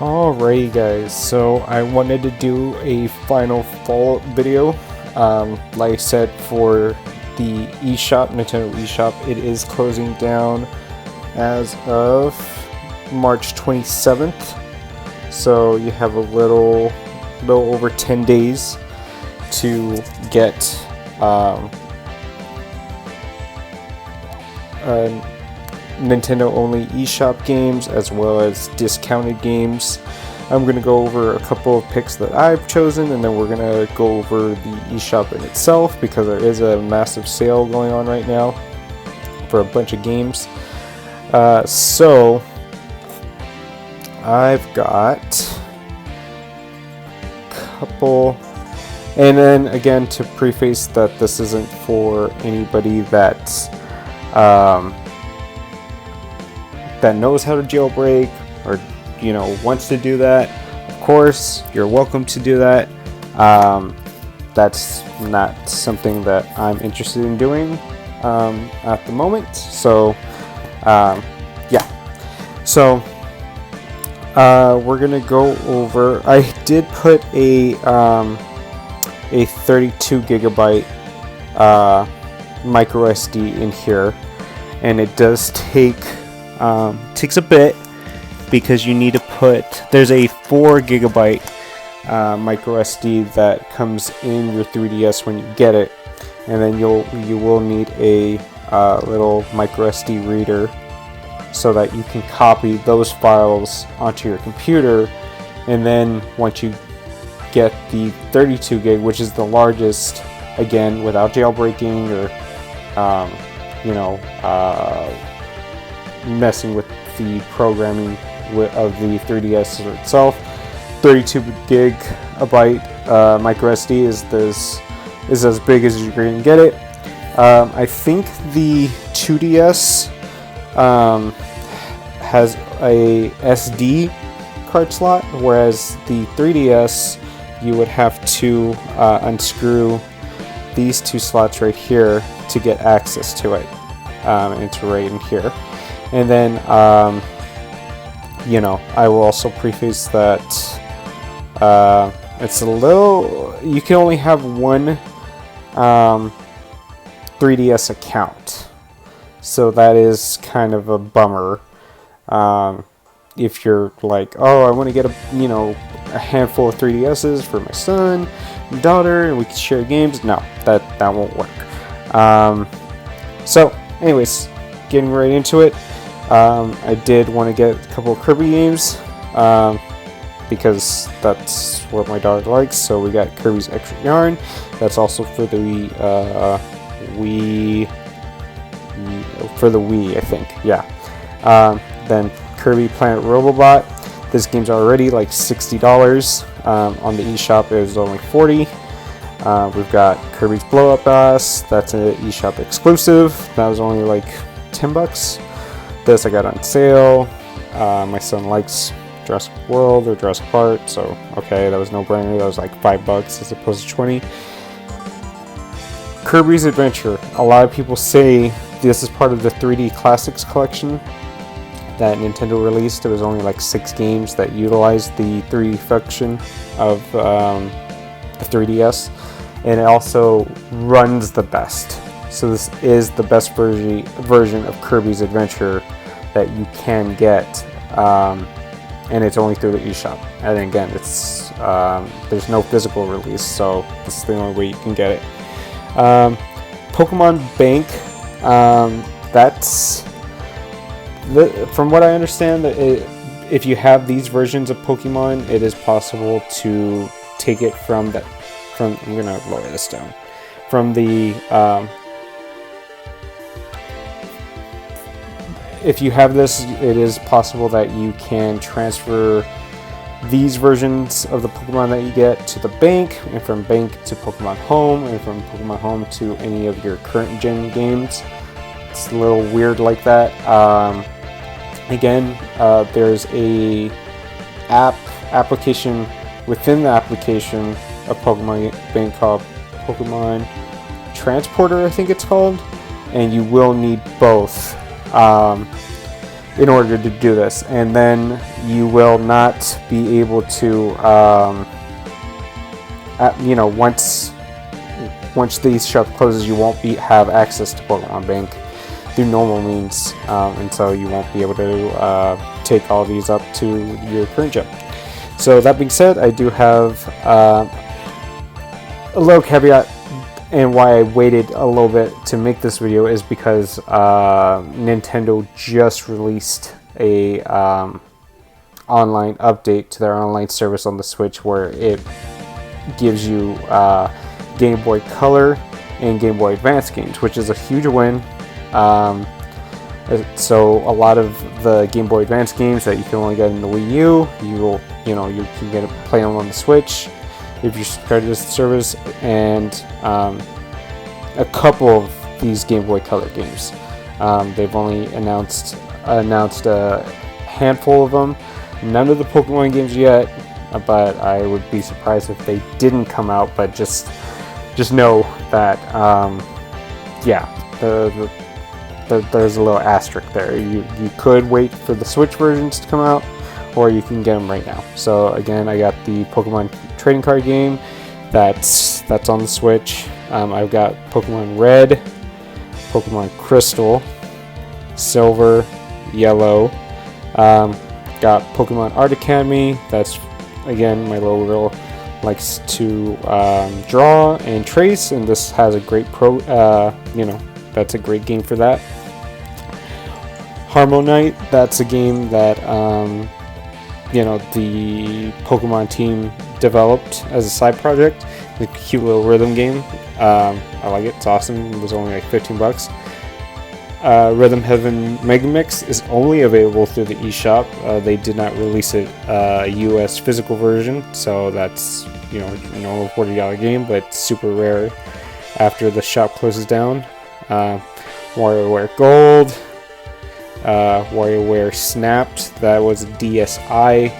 Alrighty guys, so I wanted to do a final follow-up video. Like I said, for the eShop, Nintendo eShop, it is closing down as of March 27th. So you have a little over 10 days to get Nintendo-only eShop games as well as discounted games. I'm going to go over a couple of picks that I've chosen, and then we're going to go over the eShop in itself because there is a massive sale going on right now for a bunch of games. So I've got a couple, and then again to preface that this isn't for anybody that knows how to jailbreak or wants to do that. Of course, you're welcome to do that. That's not something that I'm interested in doing at the moment. So yeah, so we're gonna go over. I did put a 32 gigabyte micro SD in here, and it does takes a bit because you need to put, there's a 4 gigabyte micro SD that comes in your 3DS when you get it, and then you will need a little micro SD reader so that you can copy those files onto your computer. And then once you get the 32 gig, which is the largest, again without jailbreaking or messing with the programming of the 3DS itself, 32 gigabyte micro SD is as big as you can get it. I think the 2DS has a SD card slot, whereas the 3DS you would have to unscrew these two slots right here to get access to it, and it's right in here. And then I will also preface that it's a little, you can only have one 3DS account, so that is kind of a bummer. If you're like, oh, I want to get a handful of 3DSs for my son and daughter, and we can share games. No, that won't work. So anyways, getting right into it. I did want to get a couple of Kirby games because that's what my daughter likes. So we got Kirby's Extra Yarn. That's also for the Wii, I think. Yeah. Then Kirby Planet Robobot. This game's already like $60. On the eShop it was only $40. We've got Kirby's Blow Up Ass. That's an eShop exclusive. That was only like $10. This I got on sale. My son likes Jurassic World or Jurassic Park, so okay, that was no brainer. That was like $5 as opposed to 20. Kirby's Adventure. A lot of people say this is part of the 3D Classics collection that Nintendo released. It was only like 6 games that utilized the 3D function of the 3DS, and it also runs the best. So this is the best version of Kirby's Adventure that you can get, and it's only through the eShop. And again, it's there's no physical release, so this is the only way you can get it. Pokemon Bank. That's from what I understand, if you have these versions of Pokemon, it is possible to take it from that. I'm gonna lower this down. From the if you have this, it is possible that you can transfer these versions of the Pokemon that you get to the bank, and from bank to Pokemon Home, and from Pokemon Home to any of your current gen games. It's a little weird like that. Again, there's a application within the application of Pokemon Bank called Pokemon Transporter, I think it's called, and you will need both. in order to do this, and then you will not be able to once the shop closes, you won't have access to Pokemon Bank through normal means, and so you won't be able to take all these up to your current gym. So that being said, I do have a little caveat, and why I waited a little bit to make this video is because Nintendo just released a online update to their online service on the Switch, where it gives you Game Boy Color and Game Boy Advance games, which is a huge win. So a lot of the Game Boy Advance games that you can only get in the Wii U, you can play them on the Switch if you subscribe to this service, and a couple of these Game Boy Color games. They've only announced a handful of them. None of the Pokemon games yet, but I would be surprised if they didn't come out. But just know that there's a little asterisk there. You could wait for the Switch versions to come out, or you can get them right now. So again, I got the Pokemon trading card game that's on the Switch. I've got Pokemon Red, Pokemon Crystal, Silver, Yellow. Got Pokemon Art Academy. That's, again, my little girl likes to draw and trace, and this has a great that's a great game for that. Harmonite, that's a game that the Pokemon team developed as a side project. It's a cute little rhythm game. I like it. It's awesome. It was only like $15. Rhythm Heaven Mega Mix is only available through the eShop. They did not release a US physical version, so that's a normal $40 game, but super rare after the shop closes down. WarioWare Gold, WarioWare Snapped, that was a DSi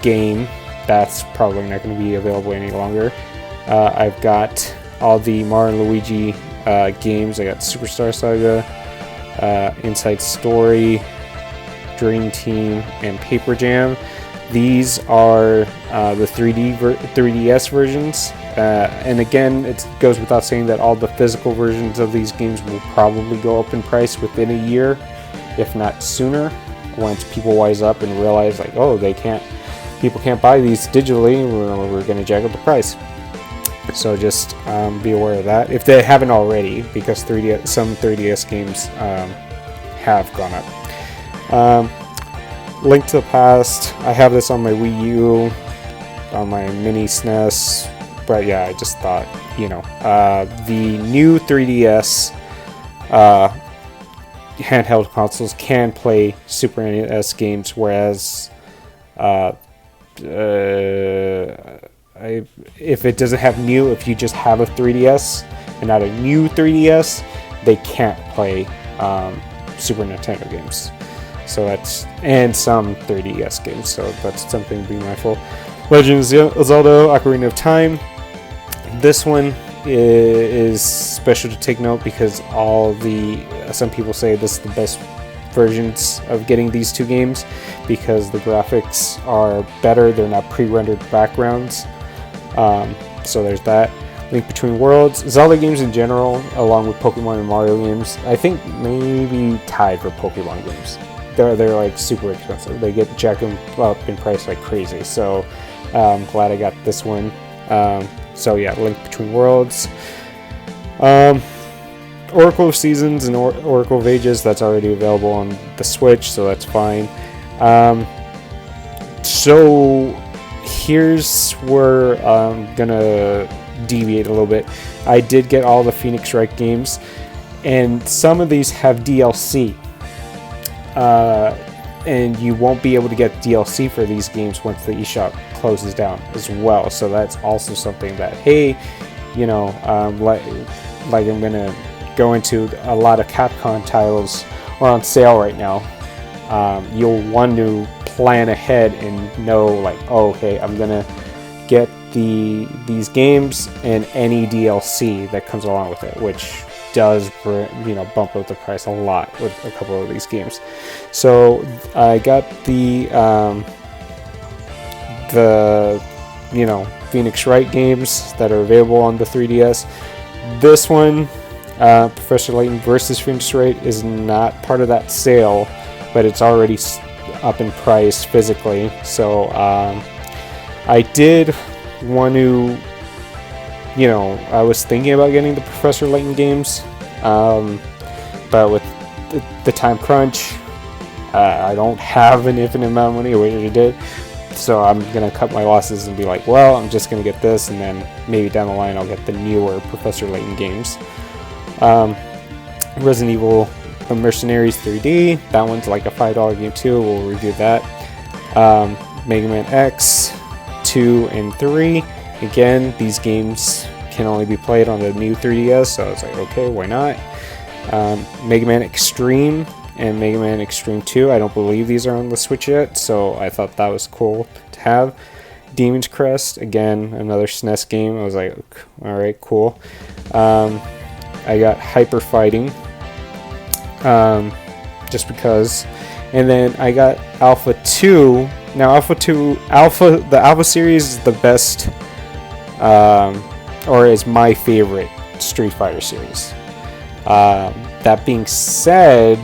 game. That's probably not going to be available any longer. I've got all the Mario and Luigi games. I got Superstar Saga, Inside Story, Dream Team, and Paper Jam. These are the 3DS versions. And again, it goes without saying that all the physical versions of these games will probably go up in price within a year, if not sooner, once people wise up and realize, like, oh, people can't buy these digitally, we're going to jack up the price. So just be aware of that if they haven't already, because some 3DS games have gone up. Link to the Past, I have this on my Wii U, on my mini SNES, but yeah, I just thought, the new 3DS handheld consoles can play Super NES games, whereas if it doesn't have if you just have a 3DS and not a new 3DS, they can't play Super Nintendo games. So and some 3DS games, so that's something to be mindful. Legend of Zelda Ocarina of Time. This one is special to take note because some people say this is the best versions of getting these two games because the graphics are better. They're not pre-rendered backgrounds. So there's that. Link Between Worlds. Zelda games in general, along with Pokemon and Mario games, I think maybe tied for Pokemon games. They're like super expensive. They get jacked up in price like crazy. So I'm glad I got this one. So yeah, Link Between Worlds. Oracle of Seasons and Oracle of Ages, that's already available on the Switch, so that's fine. So here's where I'm gonna deviate a little bit. I did get all the Phoenix Wright games, and some of these have DLC. And you won't be able to get DLC for these games once the eShop closes down as well. So that's also something that, hey, like I'm gonna go into, a lot of Capcom titles are on sale right now. You'll want to plan ahead and know, like, oh, okay, I'm gonna get these games and any DLC that comes along with it, which does bump up the price a lot with a couple of these games. So I got the Phoenix Wright games that are available on the 3DS. This one, Professor Layton versus Phoenix Wright, is not part of that sale, but it's already up in price physically. So I did want to, I was thinking about getting the Professor Layton games, but with the time crunch, I don't have an infinite amount of money. I wish I did. So I'm going to cut my losses and be like, well, I'm just going to get this, and then maybe down the line I'll get the newer Professor Layton games. Resident Evil The Mercenaries 3D, that one's like a $5 game too, we'll review that. Mega Man X 2 and 3, again, these games can only be played on the new 3DS, so I was like, okay, why not? Mega Man Extreme and Mega Man Extreme 2, I don't believe these are on the Switch yet, so I thought that was cool to have. Demon's Crest, again, another SNES game. I was like, alright, cool. I got Hyper Fighting, just because. And then I got Alpha 2. Now, the Alpha series is the best, or is my favorite Street Fighter series. That being said,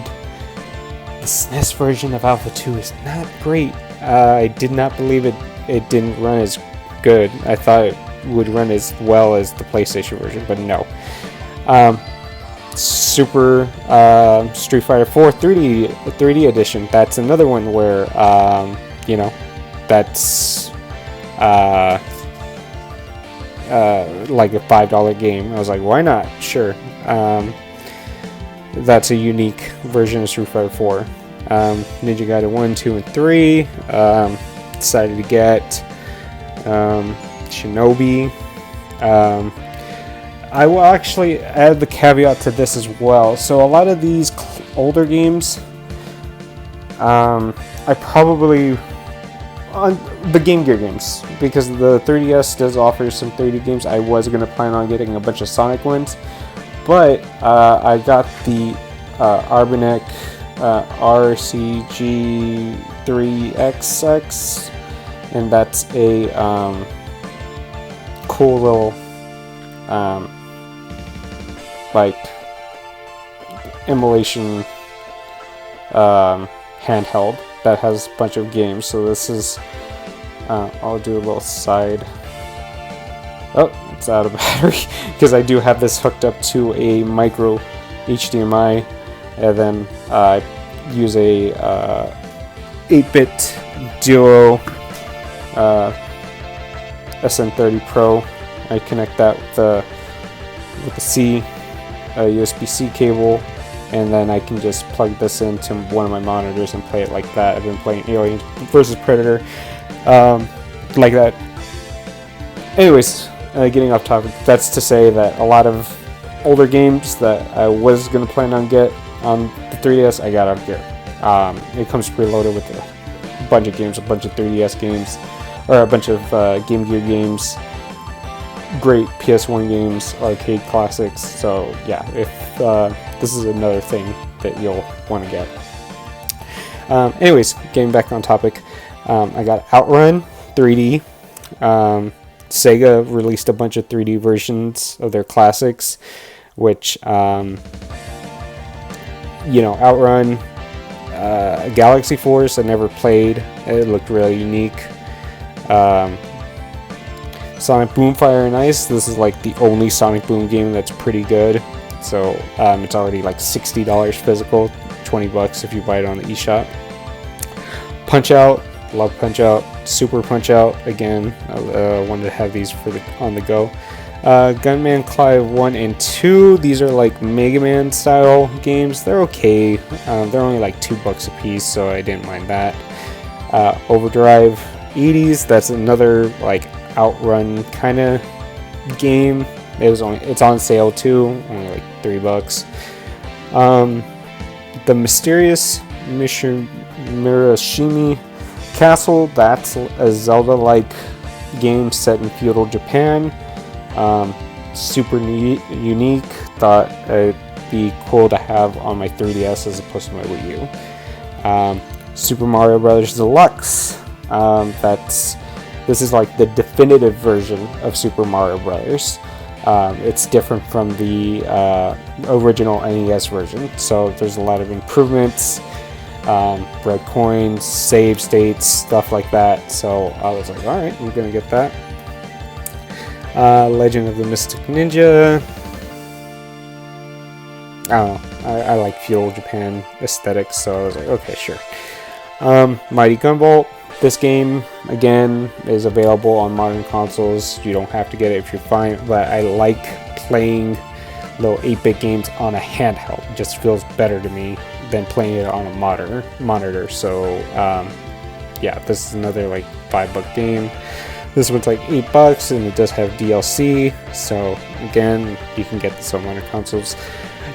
the SNES version of Alpha 2 is not great. I did not believe it didn't run as good. I thought it would run as well as the PlayStation version, but no. Super Street Fighter 4 3D edition. That's another one where that's like a $5 game. I was like, why not? Sure. That's a unique version of Street Fighter 4. Ninja Gaiden 1, 2, and 3. Decided to get Shinobi. I will actually add the caveat to this as well. So a lot of these older games, I probably, on the Game Gear games, because the 3DS does offer some 3D games, I was going to plan on getting a bunch of Sonic ones, but I got the Arbanek RCG3XX, and that's a cool little like emulation handheld that has a bunch of games. So this is I'll do a little side. Oh, it's out of battery because I do have this hooked up to a micro HDMI, and then I use a 8-bit Duo SN30 Pro. I connect that with the USB-C cable, and then I can just plug this into one of my monitors and play it like that. I've been playing Alien vs. Predator like that. Anyways, getting off topic, that's to say that a lot of older games that I was going to plan on get on the 3DS, I got on here. It comes preloaded with a bunch of games, a bunch of 3DS games, or a bunch of Game Gear games, great PS1 games, arcade classics. So yeah, if this is another thing that you'll want to get. Anyways, getting back on topic, I got Outrun 3D. Sega released a bunch of 3D versions of their classics, which Outrun, Galaxy Force I never played. It looked really unique. Sonic Boom Fire and Ice, this is like the only Sonic Boom game that's pretty good. So it's already like $60 physical, $20 if you buy it on the eShop. Punch Out, love Punch Out. Super Punch Out, again, I wanted to have these for on the go. Gunman Clive 1 and 2, these are like Mega Man style games. They're okay. They're only like $2 a piece, so I didn't mind that. Overdrive 80s, that's another like Outrun kind of game. It's on sale too, only like $3. The Mysterious Murashimi Castle, that's a Zelda-like game set in feudal Japan. super neat, unique. Thought it'd be cool to have on my 3DS as opposed to my Wii U. Super Mario Brothers Deluxe. This is like the definitive version of Super Mario Brothers. It's different from the original NES version, so there's a lot of improvements, red coins, save states, stuff like that. So I was like, all right, I'm gonna get that. Legend of the Mystic Ninja. I don't know. I like feudal Japan aesthetics, so I was like, okay, sure. Mighty Gunvolt. This game, again, is available on modern consoles. You don't have to get it if you're fine, but I like playing little 8-bit games on a handheld. It just feels better to me than playing it on a monitor. So, yeah, this is another like $5 game. This one's like $8, and it does have DLC. So, again, you can get this on modern consoles.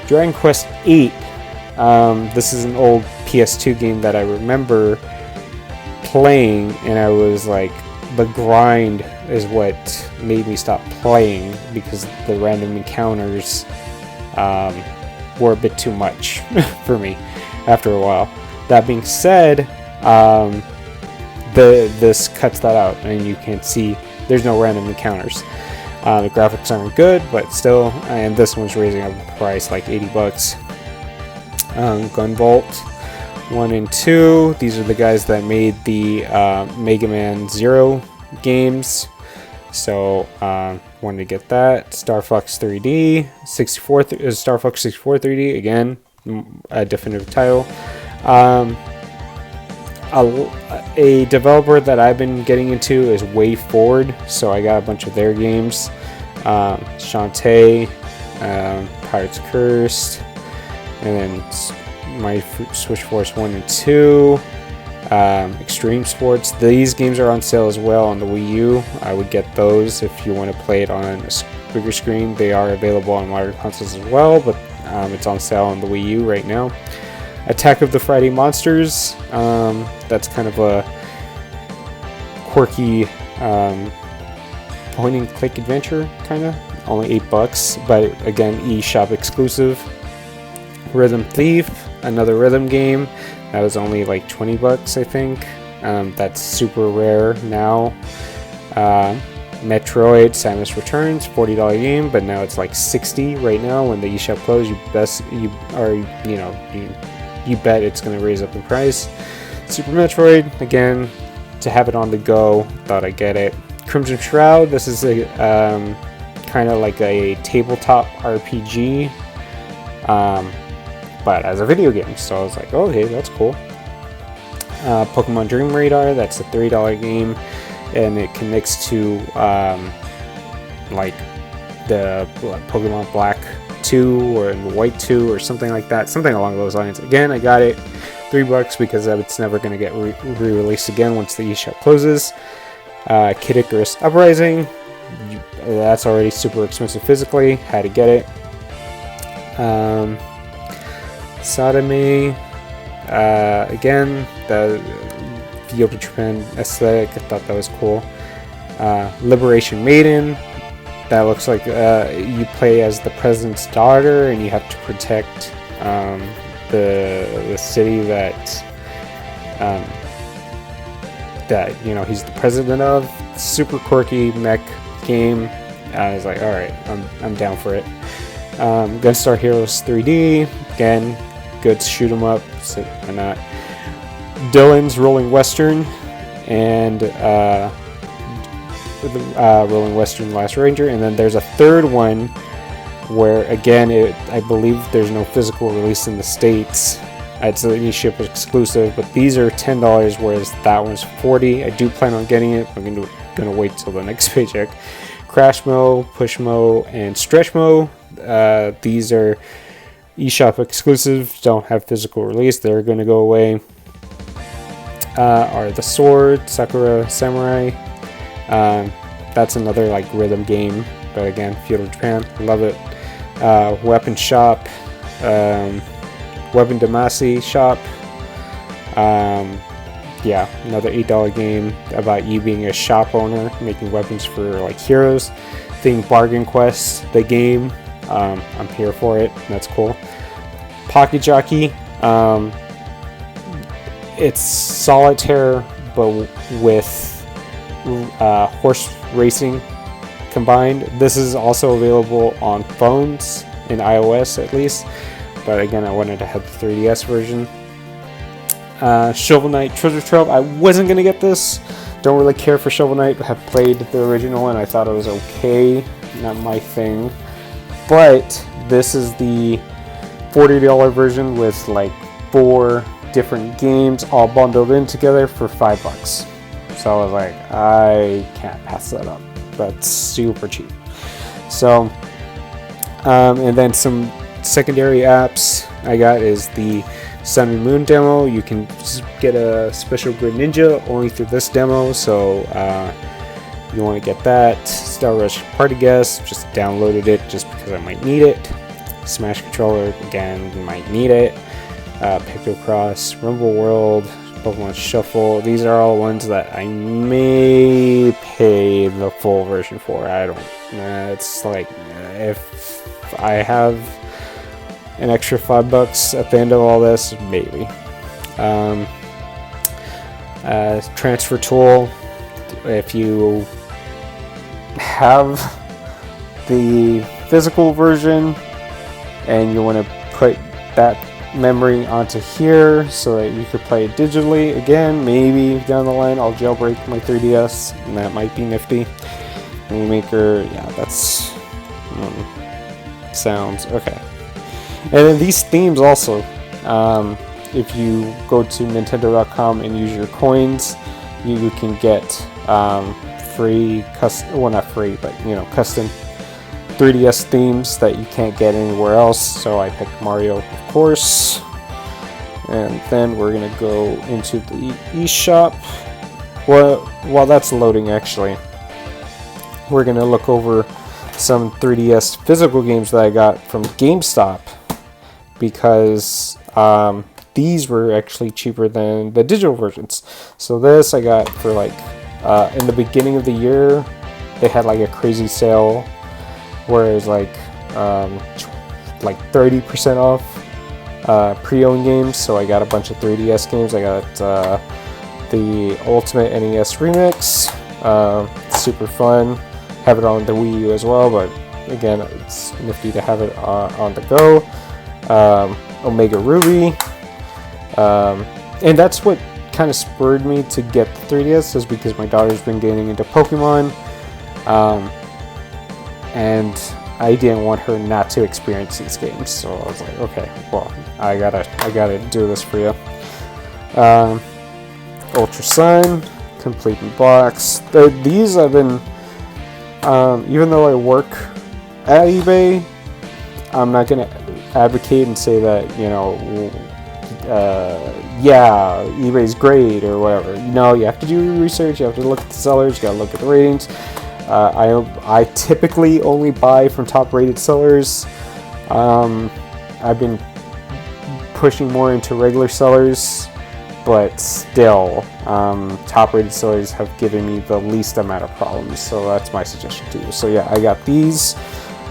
Dragon Quest VIII. This is an old PS2 game that I remember playing, and I was like, the grind is what made me stop playing, because the random encounters were a bit too much for me after a while. That being said, this cuts that out, and you can see there's no random encounters. The graphics aren't good, but still, and this one's raising up the price like $80. Gunvolt 1 and 2. These are the guys that made the Mega Man Zero games. So wanted to get that. Star Fox 3D, Star Fox 64 3D, again, a definitive title. A developer that I've been getting into is Way Forward, so I got a bunch of their games. Shantae, Pirates Cursed, and then my Switch Force 1 and 2, Extreme Sports. These games are on sale as well on the Wii U. I would get those if you want to play it on a bigger screen. They are available on modern consoles as well, but it's on sale on the Wii U right now. Attack of the Friday Monsters. That's kind of a quirky point and click adventure, kind of. Only $8, but again, eShop exclusive. Rhythm Thief, another rhythm game. That was only like $20, I think. That's super rare now. Metroid Samus Returns, $40 game, but now it's like $60 right now. When the eShop closed, you bet it's going to raise up in price. Super Metroid, again, to have it on the go, thought I'd get it. Crimson Shroud, this is a kind of like a tabletop RPG, but as a video game, so I was like, oh, okay, that's cool. Pokemon Dream Radar, that's a $3 game, and it connects to like the Pokemon Black 2 or White 2 or something like that, something along those lines. Again, I got it $3 because it's never going to get re-released again once the eShop closes. Kid Icarus Uprising, that's already super expensive physically, had to get it. Sodomy, again, the feudal Japan aesthetic, I thought that was cool. Liberation Maiden, that looks like you play as the president's daughter, and you have to protect the city that he's the president of. Super quirky mech game. I was like, all right, I'm down for it. Gunstar Heroes 3D, again, good shoot 'em up, so why not? Dylan's Rolling Western, and Rolling Western Last Ranger, and then there's a third one where, again, I believe there's no physical release in the States. It's an eShop exclusive, but these are $10, whereas that one's $40. I do plan on getting it. I'm gonna wait till the next paycheck. Crash Mo, Push Mo, and Stretch Mo. These are eShop exclusive, don't have physical release. They're gonna go away. Are the Sword, Sakura Samurai. That's another like rhythm game, but again, feudal Japan, love it. Weapon Shop, Weapon Damacy Shop. Yeah, another $8 game about you being a shop owner making weapons for like heroes. thing, Bargain Quest, the game. I'm here for it. That's cool. Pocket Jockey. It's solitaire, but with horse racing combined. This is also available on phones, in iOS at least. But again, I wanted to have the 3DS version. Shovel Knight Treasure Trove. I wasn't going to get this. Don't really care for Shovel Knight. I have played the original and I thought it was okay. Not my thing. But this is the $40 version with like 4 different games all bundled in together for $5. So I was like, I can't pass that up. That's super cheap. So, and then some secondary apps I got is the Sun and Moon demo. You can get a special Grid Ninja only through this demo, so you want to get that. Star Rush Party Guest, just downloaded it just because I might need it. Smash Controller, again, might need it. Pictocross, Rumble World, Pokemon Shuffle. These are all ones that I may pay the full version for. I don't. It's like if I have an extra $5 at the end of all this, maybe. Transfer tool. If you have the physical version and you want to put that memory onto here so that you could play it digitally, again, maybe down the line I'll jailbreak my 3DS and that might be nifty. Maker, yeah, that's sounds okay. And then these themes also, if you go to Nintendo.com and use your coins, you can get free, well, not free, but custom 3DS themes that you can't get anywhere else. So I picked Mario, of course. And then we're gonna go into the eShop. Well, while that's loading, actually, we're gonna look over some 3DS physical games that I got from GameStop, because these were actually cheaper than the digital versions. So this I got for like in the beginning of the year, they had like a crazy sale where it was like 30% off pre-owned games. So I got a bunch of 3DS games. I got the Ultimate NES Remix, super fun. Have it on the Wii U as well, but again, it's nifty to have it on the go. Omega Ruby, and that's what kind of spurred me to get the 3DS, is because my daughter's been getting into Pokemon, and I didn't want her not to experience these games. So I was like, okay, well, I gotta do this for you. Ultra Sun, complete in box. These I've been, even though I work at eBay, I'm not gonna advocate and say that yeah, eBay's great or whatever. No, you have to do your research. You have to look at the sellers. You gotta look at the ratings. I typically only buy from top-rated sellers. I've been pushing more into regular sellers, but still, top-rated sellers have given me the least amount of problems. So that's my suggestion to you. So yeah, I got these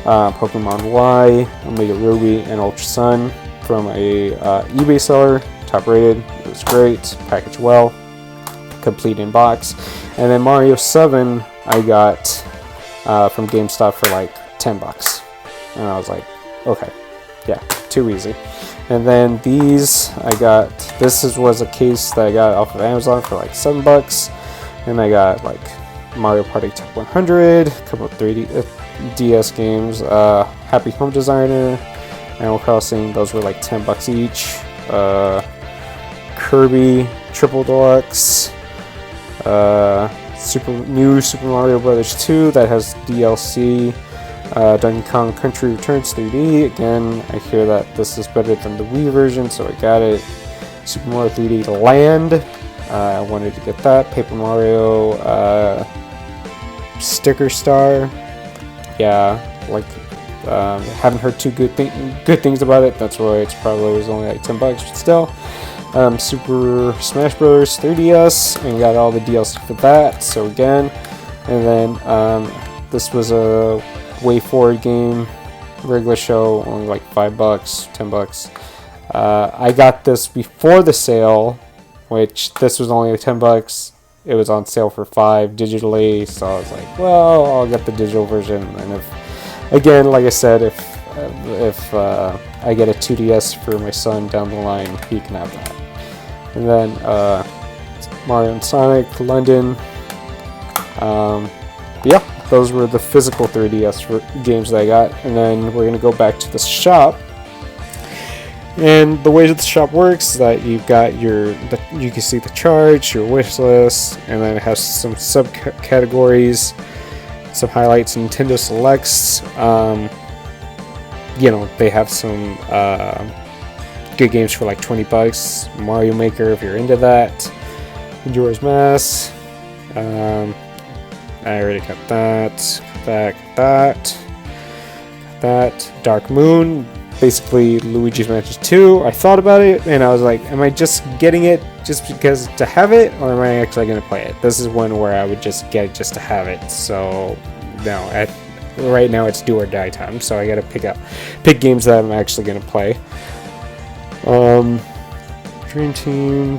Pokemon Y, Omega Ruby, and Ultra Sun from a eBay seller, top-rated. It was great, packaged well, complete in box. And then Mario 7 I got from GameStop for like $10, and I was like, okay, yeah, too easy. And then these I got, was a case that I got off of Amazon for like $7, and I got like Mario Party Top 100, a couple of 3DS games, Happy Home Designer, Animal Crossing. Those were like $10 each. Kirby Triple Deluxe, New Super Mario Brothers 2 that has DLC, Donkey Kong Country Returns 3D. Again, I hear that this is better than the Wii version, so I got it. Super Mario 3D Land, I wanted to get that. Paper Mario Sticker Star, yeah, like haven't heard too good things about it. That's why it's probably was only like $10, but still. Super Smash Bros. 3DS, and got all the DLC for that. So again, and then This was a Way Forward game, regular show, only like $5, $10. I got this before the sale, which this was only $10. It was on sale for $5 digitally, so I was like, well, I'll get the digital version. And if, again, like I said, if I get a 2DS for my son down the line, he can have that. And then Mario and Sonic, London. Yeah, those were the physical 3DS games that I got. And then we're gonna go back to the shop. And the way that the shop works is that you've got you can see the charge, your wish list, and then it has some subcategories, some highlights, Nintendo Selects. They have some good games for like $20. Mario Maker, if you're into that. Majora's Mask. I already got that. Dark Moon. Basically Luigi's Mansion 2. I thought about it and I was like, am I just getting it just because to have it, or am I actually going to play it? This is one where I would just get it just to have it. So no, right now it's do or die time. So I got to pick games that I'm actually going to play. Dream Team,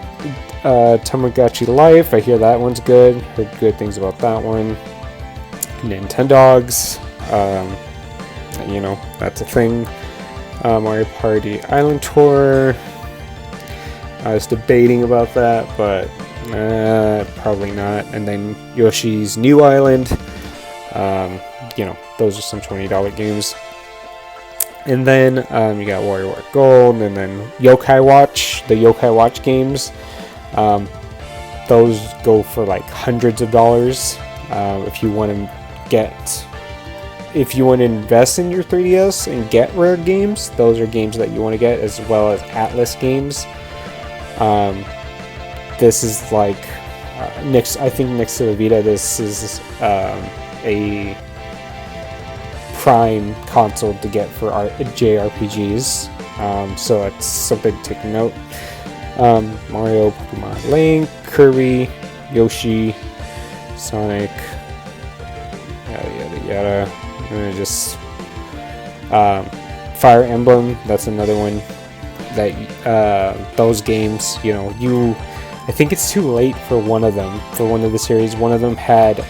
Tamagotchi Life. I hear that one's good. Heard good things about that one. Nintendogs. That's a thing. Mario Party Island Tour. I was debating about that, but probably not. And then Yoshi's New Island. Those are some $20 games. And then you got WarioWare Gold, and then Yokai Watch. The Yokai Watch games. Those go for like hundreds of dollars. If you want to invest in your 3DS and get rare games, those are games that you want to get, as well as Atlas games. This is like next to the Vita, this is a prime console to get for JRPGs. So that's something to take note. Mario, Pokemon, Link, Kirby, Yoshi, Sonic, yada yada. And just Fire Emblem, that's another one that those games, I think it's too late for one of the series. One of them had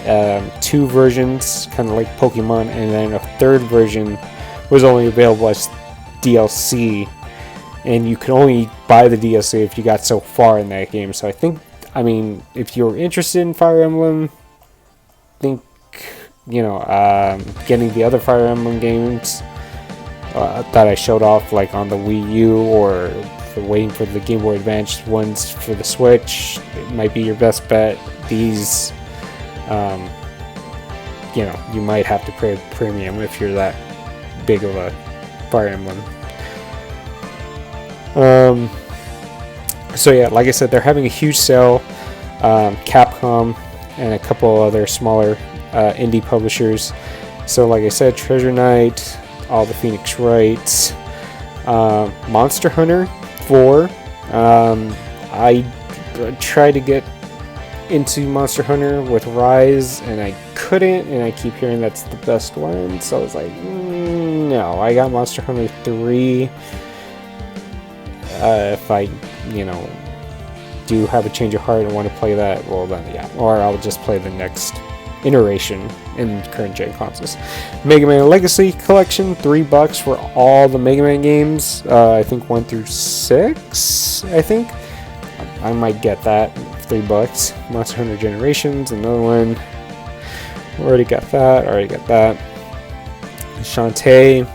2 versions, kind of like Pokemon, and then a third version was only available as DLC, and you could only buy the DLC if you got so far in that game. So if you're interested in Fire Emblem, getting the other Fire Emblem games that I showed off, like on the Wii U, or waiting for the Game Boy Advance ones for the Switch, it might be your best bet. These, you might have to pay premium if you're that big of a Fire Emblem. So yeah, like I said, they're having a huge sale. Capcom and a couple other smaller indie publishers. So like I said, Treasure Knight, all the Phoenix Wrights, Monster Hunter 4. I tried to get into Monster Hunter with Rise and I couldn't, and I keep hearing that's the best one, so I was like, no. I got Monster Hunter 3. If I do have a change of heart and want to play that, well then yeah, or I'll just play the next iteration in current gen consoles. Mega Man Legacy Collection, $3 for all the Mega Man games. I think 1 through 6. I might get that. $3. Monster Hunter Generations, another one. Already got that. Shantae,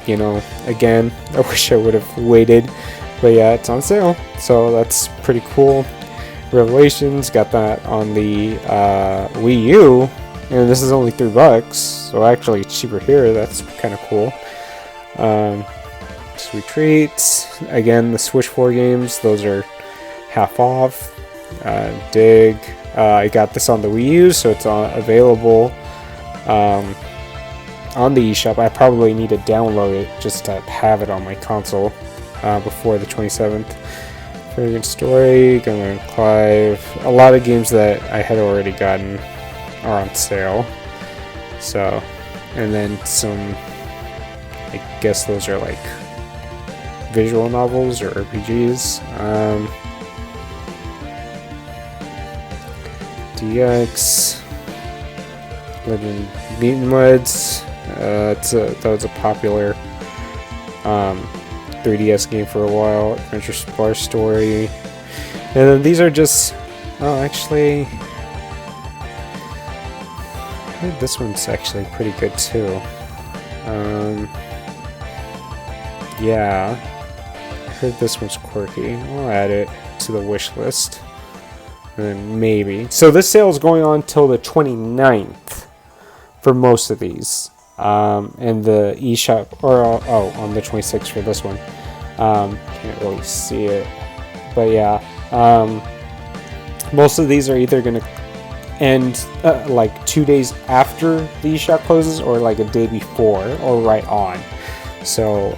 again, I wish I would have waited, but yeah, it's on sale, so that's pretty cool. Revelations, got that on the Wii U, and this is only $3, so actually it's cheaper here. That's kind of cool. Sweet Treats, again, the Switch 4 games, those are half off. Dig, I got this on the Wii U, so it's available on the eShop. I probably need to download it just to have it on my console before the 27th. Fragrant Story, Gunman Clive, a lot of games that I had already gotten are on sale. So and then some, I guess those are like visual novels or RPGs. DX, Legend Mutant Woods. That was a popular 3DS game for a while. Adventure Bar Story. And then these are just, oh, actually, I heard this one's actually pretty good too. Yeah, I heard this one's quirky. I'll add it to the wish list. And then maybe. So this sale is going on till the 29th for most of these. And the eShop, or on the 26th for this one. Can't really see it. But yeah, most of these are either going to end like 2 days after the eShop closes, or like a day before, or right on. So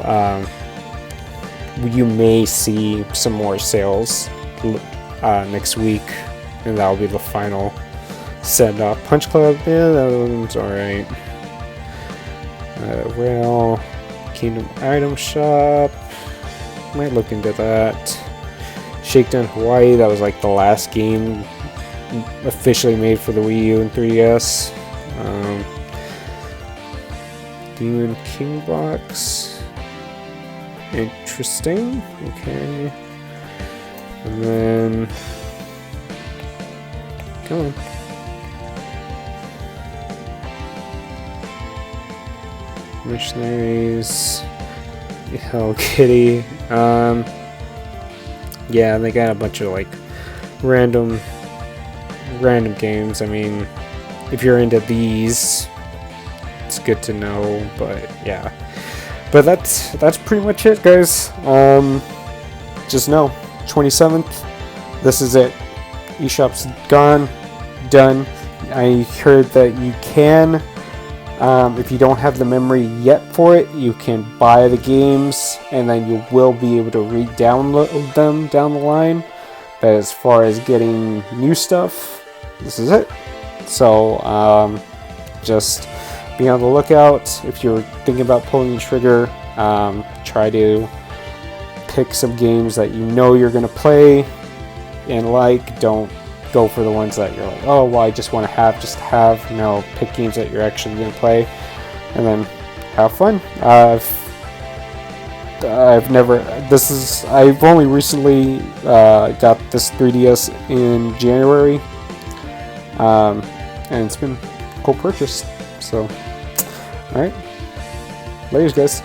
you may see some more sales next week, and that'll be the final setup. Punch Club, yeah, that one's alright. Rail, Kingdom Item Shop, might look into that. Shakedown Hawaii, that was like the last game officially made for the Wii U and 3DS. Demon King Box, interesting. Okay, and then come on. Missionaries, Hello Kitty. Yeah, they got a bunch of like random games. I mean, if you're into these, it's good to know. But yeah, but that's pretty much it, guys. Just know 27th. This is it. eShop's gone, done. I heard that you can. If you don't have the memory yet for it, you can buy the games, and then you will be able to re-download them down the line. But as far as getting new stuff, this is it. So just be on the lookout. If you're thinking about pulling the trigger, try to pick some games that you know you're going to play and like. Don't go for the ones that you're like, oh, well, I just want to have, just to have. No, pick games that you're actually going to play, and then have fun. I've only recently got this 3DS in January, and it's been a cool purchase. So, all right, laters, guys.